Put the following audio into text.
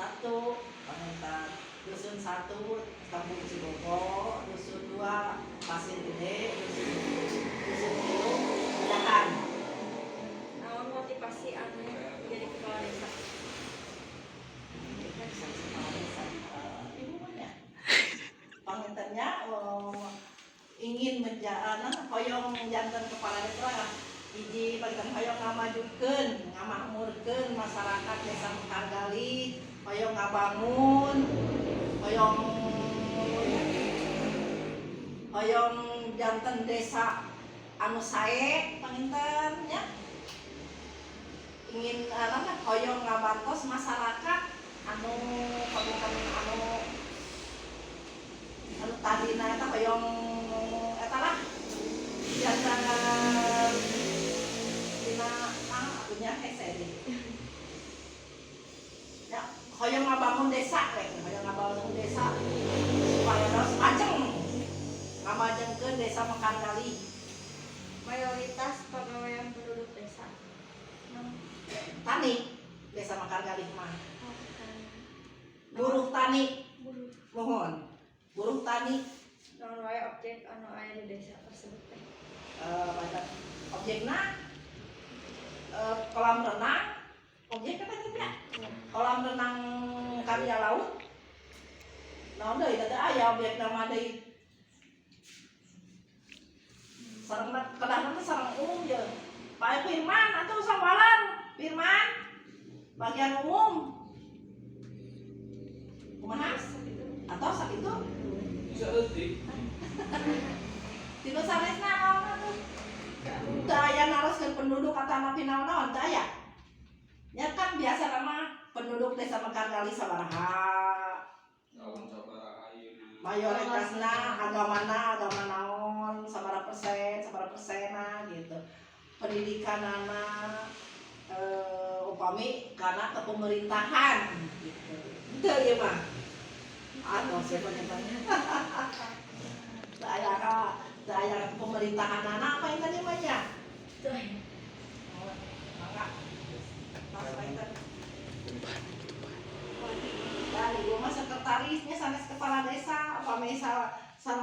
1 Pangintan, dusun 1 Kampung Cibogo, dusun 2 Pasir Gede, dusun 3 Pedahan. Naon motivasi anu jadi kepala desa? Ibu punya Pangintannya ingin hoyong jantan kepala desa hiji bagian hoyong ngamajukeun ngamakmurkeun masyarakat desa Mekargali, hoyong ngabangun, hoyong jantan desa anu sae Panginten nya ingin hoyong ngabantos masyarakat anu tadina eta hoyong eta lah jantan dina atunya hese deui. Ya, hoyong ngabangun desa supaya terus ajeng ngamajengkeun desa Mekargali. Mayoritas pegawaian penduduk desa. Tani desa Mekargali mah. Oh, kan. Buruh tani, Buruh. mohon. Buruh tani Naon wae objek anu aya di desa tersebut teh. objekna kolam renang, objeknya apa teh? Kolam renang karya laut. Naon deui teh aya objekna mah deui. Sareng kedahan teh sareng umum je. Pak Firman atuh sawalan, Firman. Bagian umum. Kumaha? Atau sakitu? Bisa eutik. Tinu sanesna naon atuh? Teu aya naroskeun penduduk atau naon-naon teu aya. Nya kan biasa nama penduduk desa Mekargali sabaraha. Lawan sabaraha ayeuna. Mayoritasna agama naon, sabaraha persena gitu. Pendidikanana upami karena kepemerintahan gitu. Teu ieu mah. Atuh sebenarnya. Saya pemerintahan anak apa yang tadi banyak? Dari rumah sekretarisnya sanes kepala desa apa misal sareng